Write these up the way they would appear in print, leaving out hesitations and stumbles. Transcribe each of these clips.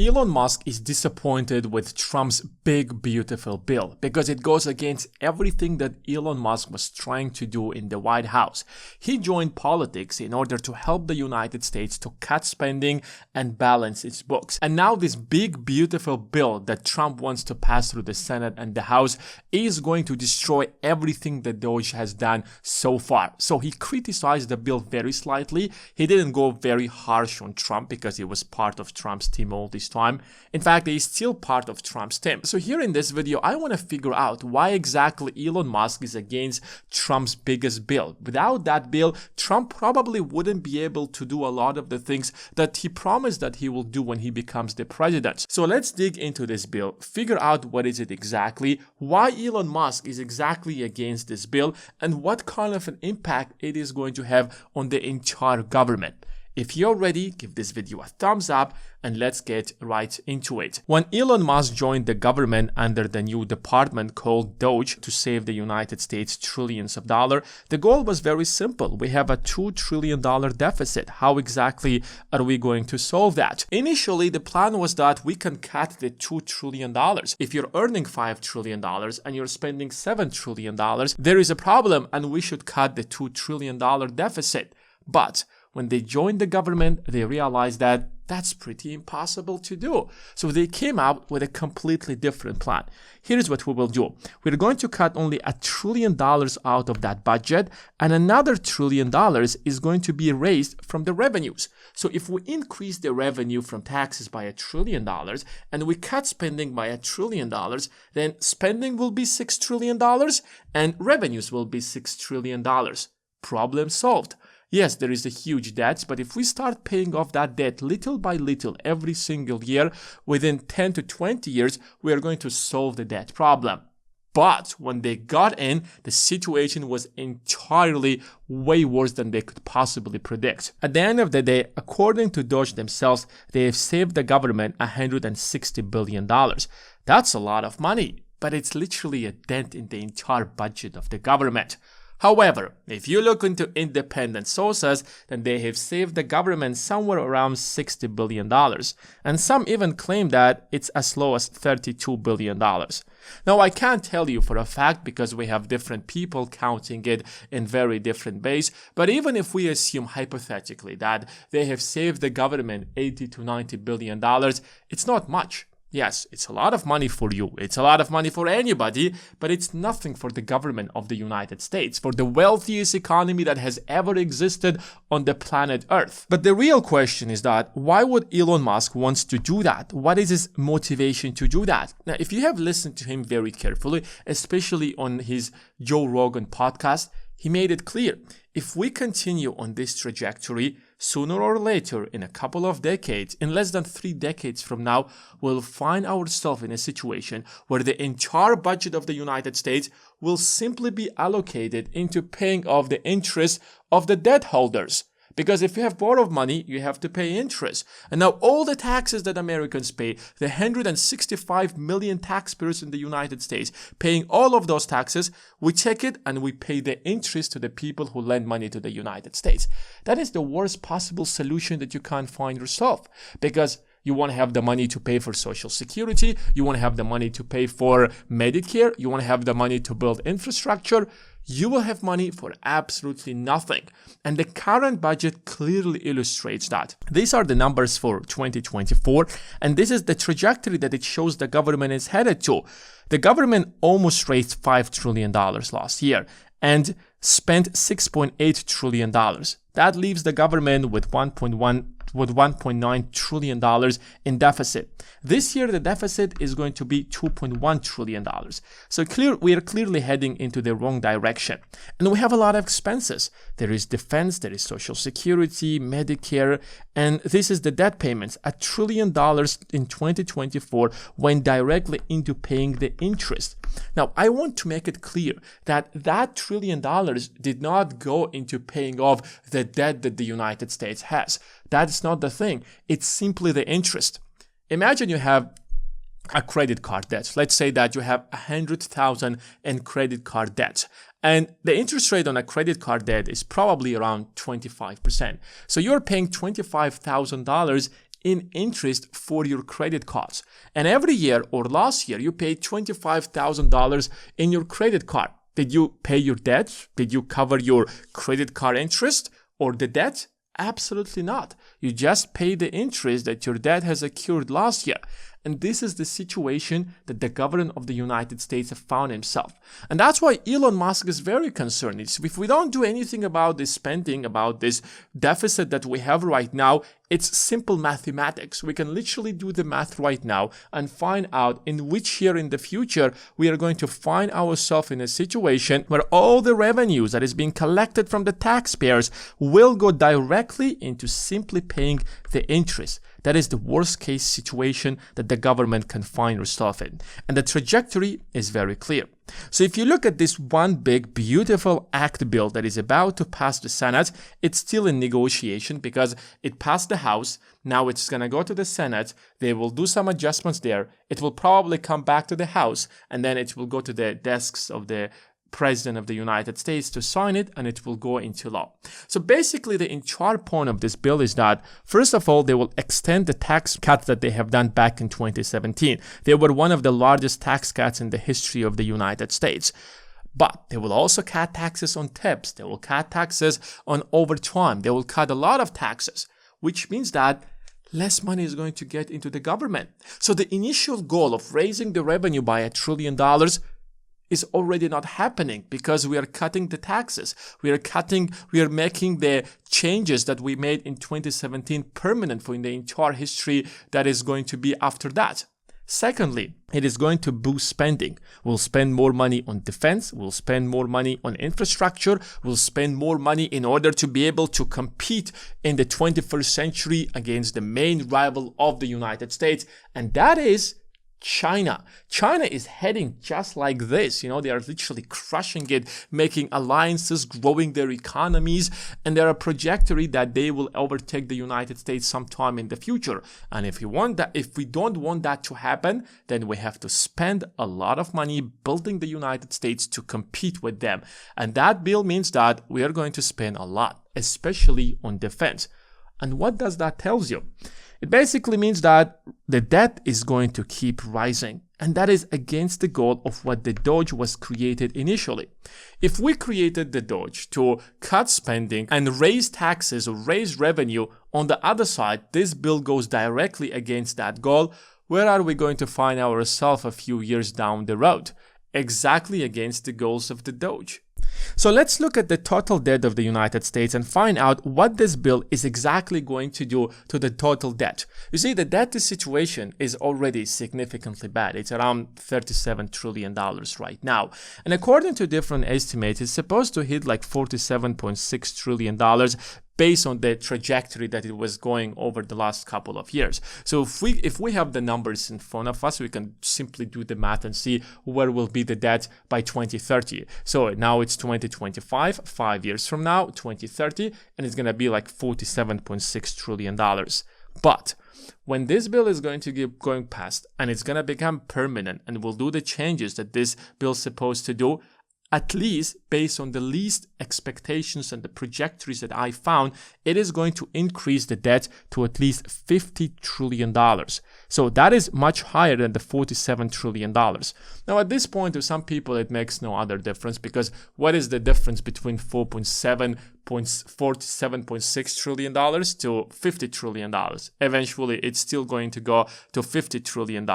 Elon Musk is disappointed with Trump's big, beautiful bill because it goes against everything that Elon Musk was trying to do in the White House. He joined politics in order to help the United States to cut spending and balance its books. And now this big, beautiful bill that Trump wants to pass through the Senate and the House is going to destroy everything that DOGE has done so far. So he criticized the bill very slightly. He didn't go very harsh on Trump because he was part of Trump's team all this time. In fact, he is still part of Trump's team. So here in this video, I want to figure out why exactly Elon Musk is against Trump's biggest bill. Without that bill, Trump probably wouldn't be able to do a lot of the things that he promised that he will do when he becomes the president. So let's dig into this bill, figure out what is it exactly, why Elon Musk is exactly against this bill, and what kind of an impact it is going to have on the entire government. If you're ready, give this video a thumbs up and let's get right into it. When Elon Musk joined the government under the new department called DOGE to save the United States trillions of dollars, the goal was very simple. We have a $2 trillion deficit. How exactly are we going to solve that? Initially, the plan was that we can cut the $2 trillion. If you're earning $5 trillion and you're spending $7 trillion, there is a problem and we should cut the $2 trillion deficit. But when they joined the government, they realized that that's pretty impossible to do. So they came out with a completely different plan. Here's what we will do. We're going to cut only $1 trillion out of that budget, and another $1 trillion is going to be raised from the revenues. So if we increase the revenue from taxes by $1 trillion and we cut spending by $1 trillion, then spending will be $6 trillion and revenues will be $6 trillion. Problem solved. Yes, there is a huge debt, but if we start paying off that debt little by little every single year, within 10 to 20 years, we are going to solve the debt problem. But when they got in, the situation was entirely way worse than they could possibly predict. At the end of the day, according to DOGE themselves, they have saved the government $160 billion. That's a lot of money, but it's literally a dent in the entire budget of the government. However, if you look into independent sources, then they have saved the government somewhere around $60 billion. And some even claim that it's as low as $32 billion. Now, I can't tell you for a fact because we have different people counting it in very different ways. But even if we assume hypothetically that they have saved the government $80 to $90 billion, it's not much. Yes, it's a lot of money for you, it's a lot of money for anybody, but it's nothing for the government of the United States, for the wealthiest economy that has ever existed on the planet Earth. But the real question is that why would Elon Musk want to do that? What is his motivation to do that? Now, if you have listened to him very carefully, especially on his Joe Rogan podcast, he made it clear. If we continue on this trajectory, sooner or later, in a couple of decades, in less than 3 decades from now, we'll find ourselves in a situation where the entire budget of the United States will simply be allocated into paying off the interest of the debt holders. Because if you have borrowed money, you have to pay interest. And now all the taxes that Americans pay, the 165 million taxpayers in the United States, paying all of those taxes, we take it and we pay the interest to the people who lend money to the United States. That is the worst possible solution that you can't find yourself. Because you want to have the money to pay for Social Security, you want to have the money to pay for Medicare, you want to have the money to build infrastructure. You will have money for absolutely nothing. And the current budget clearly illustrates that. These are the numbers for 2024, and this is the trajectory that it shows the government is headed to. The government almost raised $5 trillion last year and spent $6.8 trillion. That leaves the government with $1.9 trillion in deficit. This year, the deficit is going to be $2.1 trillion. So we are clearly heading into the wrong direction. And we have a lot of expenses. There is defense, there is Social Security, Medicare, and this is the debt payments. $1 trillion in 2024 went directly into paying the interest. Now, I want to make it clear that $1 trillion did not go into paying off the debt that the United States has. That's not the thing. It's simply the interest. Imagine you have a credit card debt. Let's say that you have $100,000 in credit card debt. And the interest rate on a credit card debt is probably around 25%. So you're paying $25,000 in interest for your credit cards. And every year or last year, you paid $25,000 in your credit card. Did you pay your debt? Did you cover your credit card interest or the debt? Absolutely not. You just pay the interest that your debt has accrued last year. And this is the situation that the government of the United States have found himself. And that's why Elon Musk is very concerned. If we don't do anything about this spending, about this deficit that we have right now, it's simple mathematics. We can literally do the math right now and find out in which year in the future we are going to find ourselves in a situation where all the revenues that is being collected from the taxpayers will go directly into simply paying the interest. That is the worst case situation that the government can find yourself in. And the trajectory is very clear. So if you look at this one big, beautiful act bill that is about to pass the Senate, it's still in negotiation because it passed the House. Now it's going to go to the Senate. They will do some adjustments there. It will probably come back to the House, and then it will go to the desks of the President of the United States to sign it, and it will go into law. So basically the entire point of this bill is that, first of all, they will extend the tax cuts that they have done back in 2017. They were one of the largest tax cuts in the history of the United States. But they will also cut taxes on tips. They will cut taxes on overtime. They will cut a lot of taxes, which means that less money is going to get into the government. So the initial goal of raising the revenue by $1 trillion is already not happening because we are cutting the taxes. We are making the changes that we made in 2017 permanent for in the entire history that is going to be after that. Secondly, it is going to boost spending. We'll spend more money on defense. We'll spend more money on infrastructure. We'll spend more money in order to be able to compete in the 21st century against the main rival of the United States, and that is China. China is heading just like this. They are literally crushing it, making alliances, growing their economies, and there are a trajectory that they will overtake the United States sometime in the future. And if we don't want that to happen, then we have to spend a lot of money building the United States to compete with them. And that bill means that we are going to spend a lot, especially on defense. And what does that tell you? It basically means that the debt is going to keep rising, and that is against the goal of what the DOGE was created initially. If we created the DOGE to cut spending and raise taxes or raise revenue, on the other side, this bill goes directly against that goal. Where are we going to find ourselves a few years down the road? Exactly against the goals of the DOGE. So let's look at the total debt of the United States and find out what this bill is exactly going to do to the total debt. You see, the debt situation is already significantly bad. It's around $37 trillion right now. And according to different estimates, it's supposed to hit like $47.6 trillion based on the trajectory that it was going over the last couple of years. So if we have the numbers in front of us, we can simply do the math and see where will be the debt by 2030. So now it's 2025, 5 years from now, 2030, and it's going to be like $47.6 trillion. But when this bill is going to keep going past and it's going to become permanent and will do the changes that this bill is supposed to do, at least based on the least expectations and the trajectories that I found, it is going to increase the debt to at least $50 trillion. So that is much higher than the $47 trillion. Now, at this point, to some people, it makes no other difference, because what is the difference between $47.6 trillion to $50 trillion? Eventually, it's still going to go to $50 trillion.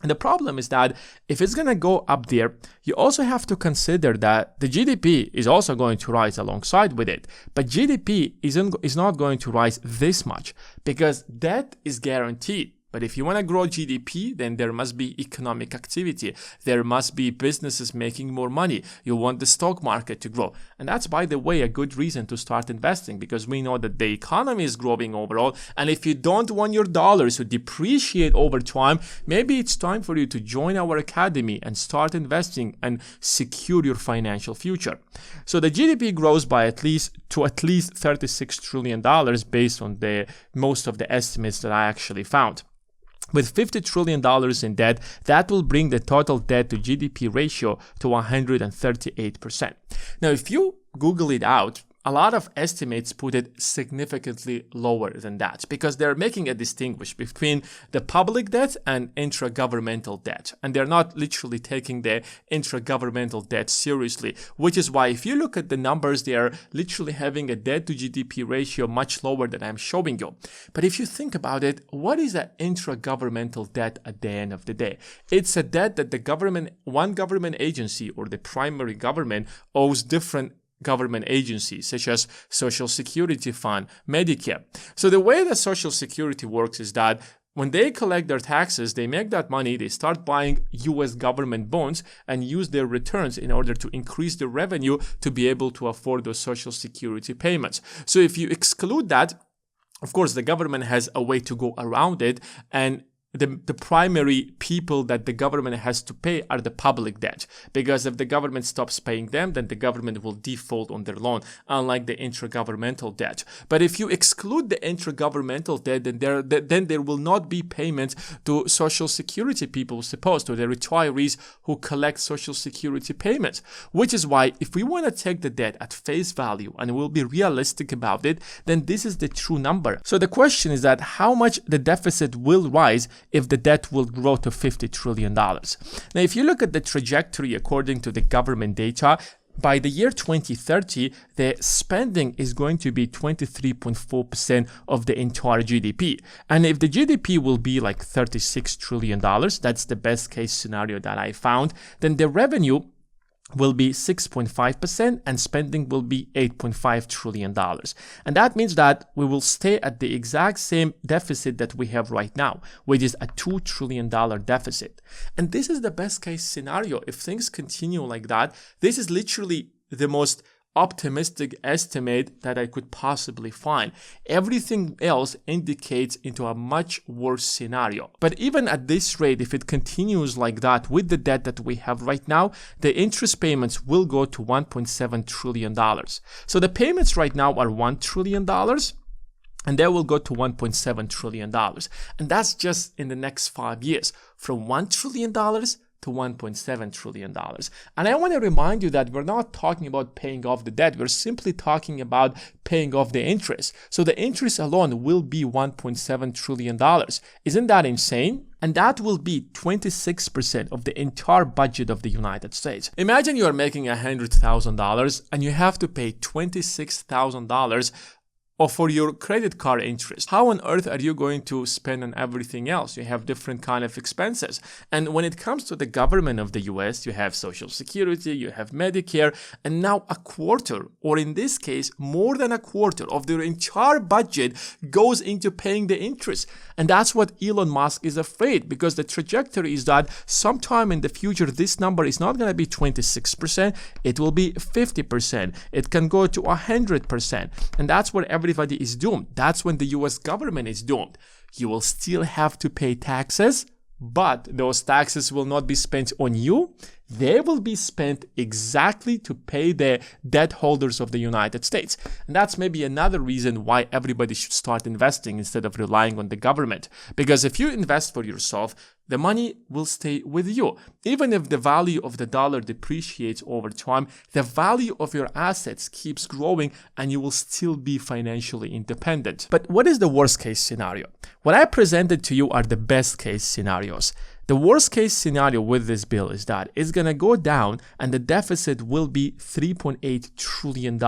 And the problem is that if it's going to go up there, you also have to consider that the GDP is also going to rise alongside with it. But GDP is not going to rise this much because debt is guaranteed. But if you want to grow GDP, then there must be economic activity. There must be businesses making more money. You want the stock market to grow. And that's, by the way, a good reason to start investing, because we know that the economy is growing overall. And if you don't want your dollars to depreciate over time, maybe it's time for you to join our academy and start investing and secure your financial future. So the GDP grows by at least $36 trillion based on most of the estimates that I actually found. With $50 trillion in debt, that will bring the total debt to GDP ratio to 138%. Now, if you Google it out, a lot of estimates put it significantly lower than that because they're making a distinguish between the public debt and intragovernmental debt. And they're not literally taking the intragovernmental debt seriously, which is why if you look at the numbers, they are literally having a debt to GDP ratio much lower than I'm showing you. But if you think about it, what is an intragovernmental debt at the end of the day? It's a debt that the government, one government agency or the primary government owes different government agencies such as Social Security Fund, Medicare. So the way that Social Security works is that when they collect their taxes, they make that money, they start buying US government bonds and use their returns in order to increase the revenue to be able to afford those Social Security payments. So if you exclude that, of course, the government has a way to go around it, and the primary people that the government has to pay are the public debt, because if the government stops paying them, then the government will default on their loan, unlike the intragovernmental debt. But if you exclude the intragovernmental debt, then there will not be payments to Social Security people, supposed to the retirees who collect Social Security payments. Which is why if we want to take the debt at face value and we'll be realistic about it, then this is the true number. So the question is that how much the deficit will rise if the debt will grow to $50 trillion. Now, if you look at the trajectory according to the government data, by the year 2030, the spending is going to be 23.4% of the entire GDP. And if the GDP will be like $36 trillion, that's the best case scenario that I found, then the revenue will be 6.5% and spending will be $8.5 trillion. And that means that we will stay at the exact same deficit that we have right now, which is a $2 trillion deficit. And this is the best case scenario. If things continue like that, this is literally the most optimistic estimate that I could possibly find. Everything else indicates into a much worse scenario. But even at this rate, if it continues like that with the debt that we have right now, the interest payments will go to $1.7 trillion. So the payments right now are $1 trillion. And they will go to $1.7 trillion. And that's just in the next 5 years, from $1 trillion to $1.7 trillion. And I want to remind you that we're not talking about paying off the debt. We're simply talking about paying off the interest. So the interest alone will be $1.7 trillion. Isn't that insane? And that will be 26% of the entire budget of the United States. Imagine you are making $100,000 and you have to pay $26,000 or for your credit card interest. How on earth are you going to spend on everything else? You have different kind of expenses. And when it comes to the government of the US, you have Social Security, you have Medicare, and now a quarter, or in this case, more than a quarter of their entire budget goes into paying the interest. And that's what Elon Musk is afraid, because the trajectory is that sometime in the future, this number is not going to be 26%, it will be 50%. It can go to 100%. And that's what everybody is doomed. That's when the US government is doomed. You will still have to pay taxes, but those taxes will not be spent on you. They will be spent exactly to pay the debt holders of the United States. And that's maybe another reason why everybody should start investing instead of relying on the government. Because if you invest for yourself, the money will stay with you. Even if the value of the dollar depreciates over time, the value of your assets keeps growing and you will still be financially independent. But what is the worst case scenario? What I presented to you are the best case scenarios. The worst case scenario with this bill is that it's going to go down and the deficit will be $3.8 trillion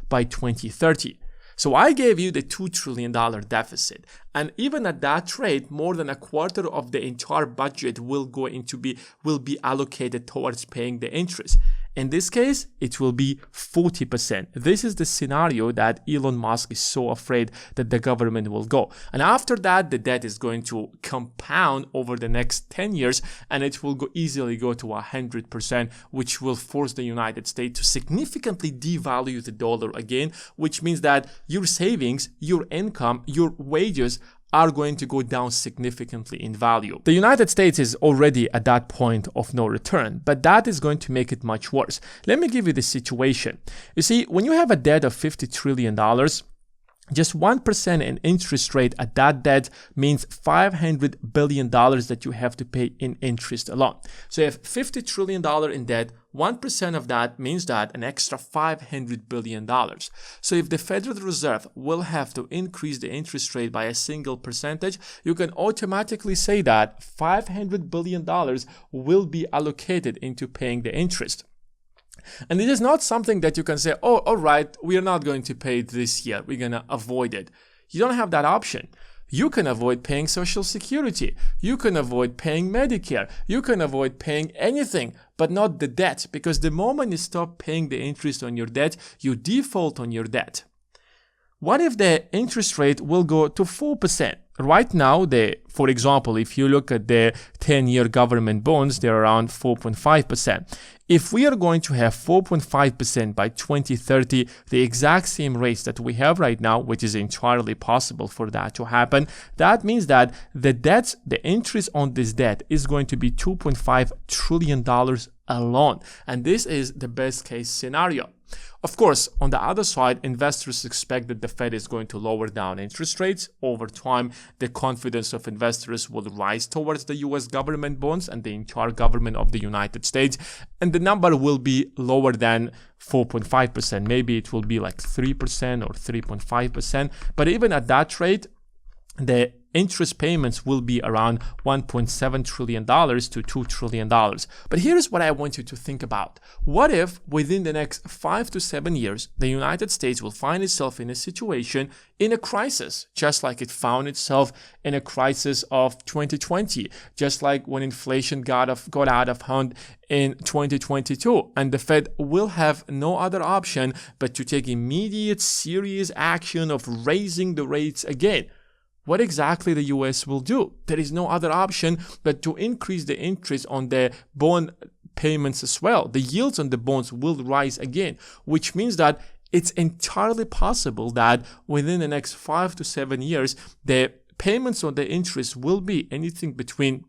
by 2030. So I gave you the $2 trillion deficit. And even at that rate, more than a quarter of the entire budget will be allocated towards paying the interest. In this case, it will be 40%. This is the scenario that Elon Musk is so afraid that the government will go. And after that, the debt is going to compound over the next 10 years, and it will easily go to 100%, which will force the United States to significantly devalue the dollar again, which means that your savings, your income, your wages are going to go down significantly in value. The United States is already at that point of no return, but that is going to make it much worse. Let me give you the situation. You see, when you have a debt of $50 trillion, just 1% in interest rate at that debt means $500 billion that you have to pay in interest alone. So you have $50 trillion in debt, 1% of that means that an extra $500 billion. So if the Federal Reserve will have to increase the interest rate by a single percentage, you can automatically say that $500 billion will be allocated into paying the interest. And it is not something that you can say, oh, all right, we are not going to pay it this year. We're going to avoid it. You don't have that option. You can avoid paying Social Security. You can avoid paying Medicare. You can avoid paying anything, but not the debt, because the moment you stop paying the interest on your debt, you default on your debt. What if the interest rate will go to 4%? Right now, for example, if you look at the 10-year government bonds, they're around 4.5%. If we are going to have 4.5% by 2030, the exact same rates that we have right now, which is entirely possible for that to happen, that means that the interest on this debt is going to be $2.5 trillion alone. And this is the best case scenario. Of course, on the other side, investors expect that the Fed is going to lower down interest rates. Over time, the confidence of investors will rise towards the US government bonds and the entire government of the United States. And the number will be lower than 4.5%. Maybe it will be like 3% or 3.5%. But even at that rate, the interest payments will be around $1.7 trillion to $2 trillion. But here's what I want you to think about. What if within the next 5 to 7 years, the United States will find itself in a situation, in a crisis, just like it found itself in a crisis of 2020, just like when inflation got out of hand in 2022, and the Fed will have no other option but to take immediate, serious action of raising the rates again. What exactly the US will do? There is no other option but to increase the interest on the bond payments as well. The yields on the bonds will rise again, which means that it's entirely possible that within the next 5 to 7 years, the payments on the interest will be anything between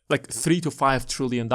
like $3 to $5 trillion.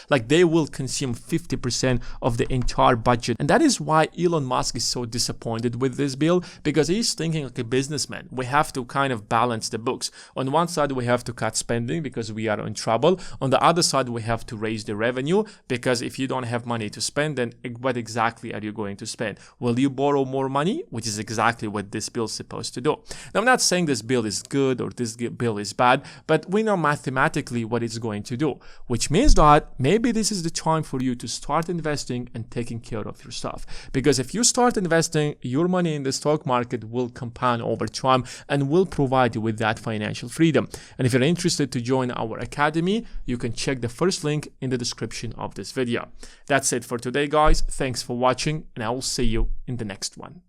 Like they will consume 50% of the entire budget. And that is why Elon Musk is so disappointed with this bill, because he's thinking like a businessman. We have to kind of balance the books. On one side, we have to cut spending because we are in trouble. On the other side, we have to raise the revenue, because if you don't have money to spend, then what exactly are you going to spend? Will you borrow more money? Which is exactly what this bill is supposed to do. Now, I'm not saying this bill is good or this bill is bad, but we know mathematically what it's going to do, which means that maybe this is the time for you to start investing and taking care of your stuff. Because if you start investing, your money in the stock market will compound over time and will provide you with that financial freedom. And if you're interested to join our academy, you can check the first link in the description of this video. That's it for today, guys. Thanks for watching, and I will see you in the next one.